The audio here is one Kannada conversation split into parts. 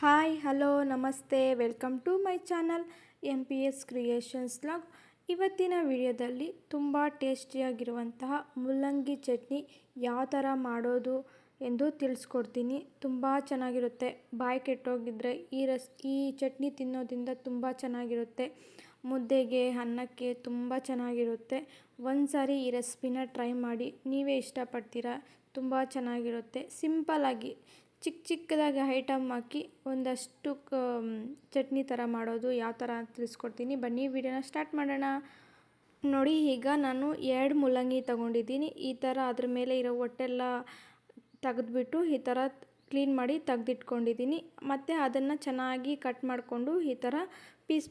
ಹಾಯ್ ಹಲೋ ನಮಸ್ತೆ welcome to my channel MPS creations vlog. ಇವತ್ತಿನ ವಿಡಿಯೋದಲ್ಲಿ ತುಂಬ ಟೇಸ್ಟಿಯಾಗಿರುವಂತಹ ಮುಲ್ಲಂಗಿ ಚಟ್ನಿ ಯಾವ ಥರ ಮಾಡೋದು ಎಂದು ತಿಳಿಸ್ಕೊಡ್ತೀನಿ. ತುಂಬ ಚೆನ್ನಾಗಿರುತ್ತೆ. ಬಾಯಿ ಕೆಟ್ಟೋಗಿದ್ದರೆ ಈ ಚಟ್ನಿ ತಿನ್ನೋದ್ರಿಂದ ತುಂಬ ಚೆನ್ನಾಗಿರುತ್ತೆ. ಮುದ್ದೆಗೆ ಅನ್ನಕ್ಕೆ ತುಂಬ ಚೆನ್ನಾಗಿರುತ್ತೆ. ಒಂದು ಸಾರಿ ಈ ರೆಸಿಪಿನ ಟ್ರೈ ಮಾಡಿ, ನೀವೇ ಇಷ್ಟಪಡ್ತೀರಾ. ತುಂಬ ಚೆನ್ನಾಗಿರುತ್ತೆ. ಸಿಂಪಲ್ಲಾಗಿ ಚಿಕ್ಕದಾಗಿ ಐಟಮ್ ಹಾಕಿ ಒಂದಷ್ಟು ಚಟ್ನಿ ಥರ ಮಾಡೋದು ಯಾವ ಥರ ಅಂತ ತಿಳಿಸ್ಕೊಡ್ತೀನಿ. ಬನ್ನಿ ವಿಡಿಯೋನ ಸ್ಟಾರ್ಟ್ ಮಾಡೋಣ. ನೋಡಿ, ಈಗ ನಾನು 2 ಮುಲ್ಲಂಗಿ ತೊಗೊಂಡಿದ್ದೀನಿ. ಈ ಥರ ಅದ್ರ ಮೇಲೆ ಇರೋ ಹೊಟ್ಟೆಲ್ಲ ತೆಗೆದ್ಬಿಟ್ಟು ಈ ಥರ ಕ್ಲೀನ್ ಮಾಡಿ ತೆಗೆದಿಟ್ಕೊಂಡಿದ್ದೀನಿ. ಮತ್ತು ಅದನ್ನು ಚೆನ್ನಾಗಿ ಕಟ್ ಮಾಡಿಕೊಂಡು ಈ ಥರ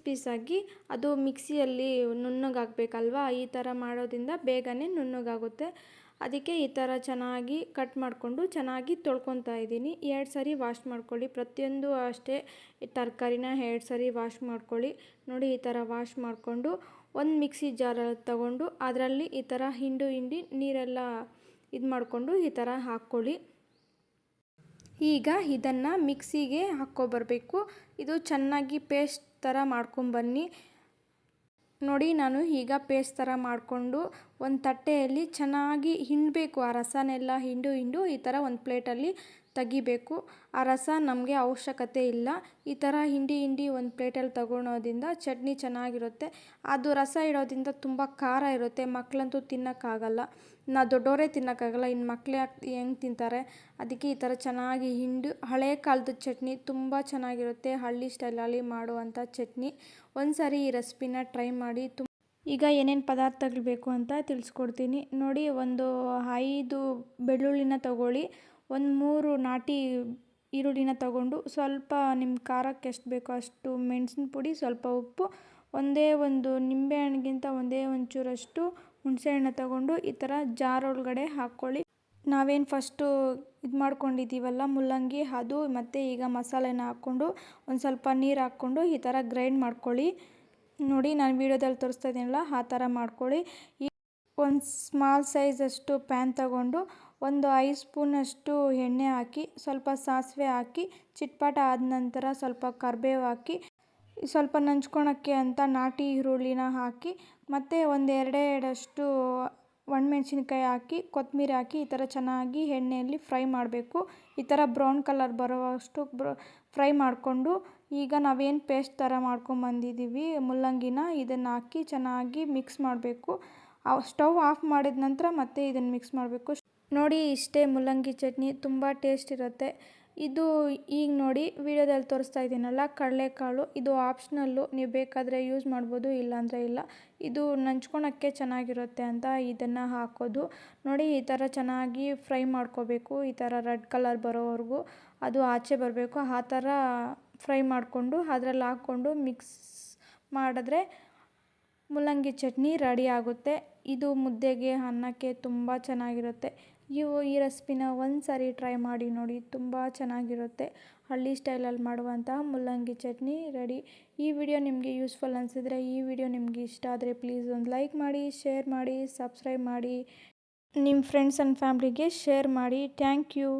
ಪೀಸಾಗಿ ಅದು ಮಿಕ್ಸಿಯಲ್ಲಿ ನುಣ್ಣಗಾಗಬೇಕಲ್ವ. ಈ ಥರ ಮಾಡೋದ್ರಿಂದ ಬೇಗನೆ ನುಣ್ಣಗಾಗುತ್ತೆ. ಅದಕ್ಕೆ ಈ ಥರ ಚೆನ್ನಾಗಿ ಕಟ್ ಮಾಡಿಕೊಂಡು ಚೆನ್ನಾಗಿ ತೊಳ್ಕೊತಾ ಇದ್ದೀನಿ. 2 ಸಾರಿ ವಾಶ್ ಮಾಡ್ಕೊಳ್ಳಿ. ಪ್ರತಿಯೊಂದು ಅಷ್ಟೇ, ತರಕಾರಿನ 2 ಸಾರಿ ವಾಶ್ ಮಾಡ್ಕೊಳ್ಳಿ. ನೋಡಿ, ಈ ಥರ ವಾಶ್ ಮಾಡಿಕೊಂಡು ಒಂದು ಮಿಕ್ಸಿ ಜಾರಲ್ಲಿ ತಗೊಂಡು ಅದರಲ್ಲಿ ಈ ಥರ ಹಿಂಡಿ ನೀರೆಲ್ಲ ಇದು ಮಾಡಿಕೊಂಡು ಈ ಥರ ಹಾಕ್ಕೊಳ್ಳಿ. ಈಗ ಇದನ್ನು ಮಿಕ್ಸಿಗೆ ಹಾಕ್ಕೊಬರ್ಬೇಕು. ಇದು ಚೆನ್ನಾಗಿ ಪೇಸ್ಟ್ ಥರ ಮಾಡ್ಕೊಂಬನ್ನಿ. ನೋಡಿ, ನಾನು ಈಗ ಪೇಸ್ಟ್ ಥರ ಮಾಡಿಕೊಂಡು ಒಂದು ತಟ್ಟೆಯಲ್ಲಿ ಚೆನ್ನಾಗಿ ಹಿಂಡಬೇಕು. ಆ ರಸನೆಲ್ಲ ಹಿಂಡು ಈ ಥರ ಒಂದು ಪ್ಲೇಟಲ್ಲಿ ತೆಗಿಬೇಕು. ಆ ರಸ ನಮಗೆ ಅವಶ್ಯಕತೆ ಇಲ್ಲ. ಈ ಥರ ಹಿಂಡಿ ಒಂದು ಪ್ಲೇಟಲ್ಲಿ ತಗೊಳೋದ್ರಿಂದ ಚಟ್ನಿ ಚೆನ್ನಾಗಿರುತ್ತೆ. ಅದು ರಸ ಇಡೋದ್ರಿಂದ ತುಂಬ ಖಾರ ಇರುತ್ತೆ. ಮಕ್ಕಳಂತೂ ತಿನ್ನೋಕ್ಕಾಗಲ್ಲ. ದೊಡ್ಡವರೇ ತಿನ್ನೋಕ್ಕಾಗಲ್ಲ, ಇನ್ನು ಮಕ್ಕಳೇ ಹೆಂಗೆ ತಿಂತಾರೆ. ಅದಕ್ಕೆ ಈ ಥರ ಚೆನ್ನಾಗಿ ಹಳೆ ಕಾಲದ ಚಟ್ನಿ ತುಂಬ ಚೆನ್ನಾಗಿರುತ್ತೆ. ಹಳ್ಳಿ ಸ್ಟೈಲಲ್ಲಿ ಮಾಡುವಂಥ ಚಟ್ನಿ. ಒಂದು ಸಾರಿ ಈ ರೆಸಿಪಿನ ಟ್ರೈ ಮಾಡಿ. ಈಗ ಏನೇನು ಪದಾರ್ಥಗಳು ಬೇಕು ಅಂತ ತಿಳಿಸ್ಕೊಡ್ತೀನಿ. ನೋಡಿ, ಒಂದು 5 ಬೆಳ್ಳುಳ್ಳಿನ ತಗೊಳ್ಳಿ. ಒಂದು 3 ನಾಟಿ ಈರುಳ್ಳಿನ ತಗೊಂಡು ಸ್ವಲ್ಪ ನಿಮ್ಮ ಖಾರಕ್ಕೆ ಎಷ್ಟು ಬೇಕೋ ಅಷ್ಟು ಮೆಣಸಿನ ಪುಡಿ, ಸ್ವಲ್ಪ ಉಪ್ಪು, ಒಂದೇ ಒಂದು ನಿಂಬೆಹಣ್ಣಿಗಿಂತ ಒಂದೇ ಒಂಚೂರಷ್ಟು ಹುಣಸೆಹಣ್ಣು ತಗೊಂಡು ಈ ಥರ ಜಾರ್ ಒಳಗಡೆ ಹಾಕ್ಕೊಳ್ಳಿ. ನಾವೇನು ಫಸ್ಟು ಇದು ಮಾಡ್ಕೊಂಡಿದ್ದೀವಲ್ಲ ಮುಲ್ಲಂಗಿ, ಅದು ಮತ್ತು ಈಗ ಮಸಾಲೆನ ಹಾಕ್ಕೊಂಡು ಒಂದು ಸ್ವಲ್ಪ ನೀರು ಹಾಕ್ಕೊಂಡು ಈ ಥರ ಗ್ರೈಂಡ್ ಮಾಡ್ಕೊಳ್ಳಿ. ನೋಡಿ, ನಾನು ವೀಡಿಯೋದಲ್ಲಿ ತೋರಿಸ್ತಾ ಇದ್ದೀನಲ್ಲ ಆ ಥರ ಮಾಡ್ಕೊಳ್ಳಿ. ಒಂದು ಸ್ಮಾಲ್ ಸೈಜಷ್ಟು ಪ್ಯಾನ್ ತಗೊಂಡು ಒಂದು 5 ಸ್ಪೂನಷ್ಟು ಎಣ್ಣೆ ಹಾಕಿ, ಸ್ವಲ್ಪ ಸಾಸಿವೆ ಹಾಕಿ, ಚಿಟ್ಪಟ ಆದ ನಂತರ ಸ್ವಲ್ಪ ಕರಿಬೇವು ಹಾಕಿ, ಸ್ವಲ್ಪ ನಂಚ್ಕೊಳಕ್ಕೆ ಅಂತ ನಾಟಿ ಈರುಳ್ಳಿನ ಹಾಕಿ, ಮತ್ತು ಒಂದು 2 ಒಣಮೆಣ್ಸಿನ್ಕಾಯಿ ಹಾಕಿ, ಕೊತ್ತಂಬರಿ ಹಾಕಿ ಈ ಥರ ಚೆನ್ನಾಗಿ ಎಣ್ಣೆಯಲ್ಲಿ ಫ್ರೈ ಮಾಡಬೇಕು. ಈ ಥರ ಬ್ರೌನ್ ಕಲರ್ ಬರೋವಷ್ಟು ಫ್ರೈ ಮಾಡಿಕೊಂಡು ಈಗ ನಾವೇನು ಪೇಸ್ಟ್ ಥರ ಮಾಡ್ಕೊಂಬಂದಿದ್ದೀವಿ ಮುಲ್ಲಂಗಿನ, ಇದನ್ನು ಹಾಕಿ ಚೆನ್ನಾಗಿ ಮಿಕ್ಸ್ ಮಾಡಬೇಕು. ಸ್ಟವ್ ಆಫ್ ಮಾಡಿದ ನಂತರ ಮತ್ತೆ ಇದನ್ನು ಮಿಕ್ಸ್ ಮಾಡಬೇಕು. ನೋಡಿ, ಇಷ್ಟೇ ಮುಲ್ಲಂಗಿ ಚಟ್ನಿ. ತುಂಬ ಟೇಸ್ಟ್ ಇರುತ್ತೆ ಇದು. ಈಗ ನೋಡಿ, ವಿಡಿಯೋದಲ್ಲಿ ತೋರಿಸ್ತಾ ಇದ್ದೀನಲ್ಲ ಕಡಲೆಕಾಳು, ಇದು ಆಪ್ಷನಲ್ಲು. ನೀವು ಬೇಕಾದರೆ ಯೂಸ್ ಮಾಡ್ಬೋದು, ಇಲ್ಲಾಂದರೆ ಇಲ್ಲ. ಇದು ನಂಚ್ಕೊಳಕ್ಕೆ ಚೆನ್ನಾಗಿರುತ್ತೆ ಅಂತ ಇದನ್ನು ಹಾಕೋದು. ನೋಡಿ, ಈ ಥರ ಚೆನ್ನಾಗಿ ಫ್ರೈ ಮಾಡ್ಕೋಬೇಕು. ಈ ಥರ ರೆಡ್ ಕಲರ್ ಬರೋವರೆಗೂ ಅದು ಆಚೆ ಬರಬೇಕು. ಆ ಥರ ಫ್ರೈ ಮಾಡಿಕೊಂಡು ಅದರಲ್ಲಿ ಹಾಕ್ಕೊಂಡು ಮಿಕ್ಸ್ ಮಾಡಿದ್ರೆ ಮುಲ್ಲಂಗಿ ಚಟ್ನಿ ರೆಡಿ ಆಗುತ್ತೆ. ಇದು ಮುದ್ದೆಗೆ ಅನ್ನಕ್ಕೆ ತುಂಬ ಚೆನ್ನಾಗಿರುತ್ತೆ. ಈ ರೆಸಿಪಿನ ಒಂದು ಸಾರಿ ಟ್ರೈ ಮಾಡಿ ನೋಡಿ, ತುಂಬ ಚೆನ್ನಾಗಿರುತ್ತೆ. ಹಳ್ಳಿ ಸ್ಟೈಲಲ್ಲಿ ಮಾಡುವಂತಹ ಮುಲ್ಲಂಗಿ ಚಟ್ನಿ ರೆಡಿ. ಈ ವಿಡಿಯೋ ನಿಮಗೆ ಯೂಸ್ಫುಲ್ ಅನಿಸಿದರೆ, ಈ ವಿಡಿಯೋ ನಿಮಗೆ ಇಷ್ಟ ಆದರೆ ಪ್ಲೀಸ್ ಒಂದು ಲೈಕ್ ಮಾಡಿ, ಶೇರ್ ಮಾಡಿ, ಸಬ್ಸ್ಕ್ರೈಬ್ ಮಾಡಿ, ನಿಮ್ಮ ಫ್ರೆಂಡ್ಸ್ ಆ್ಯಂಡ್ ಫ್ಯಾಮ್ಲಿಗೆ ಶೇರ್ ಮಾಡಿ. Thank you.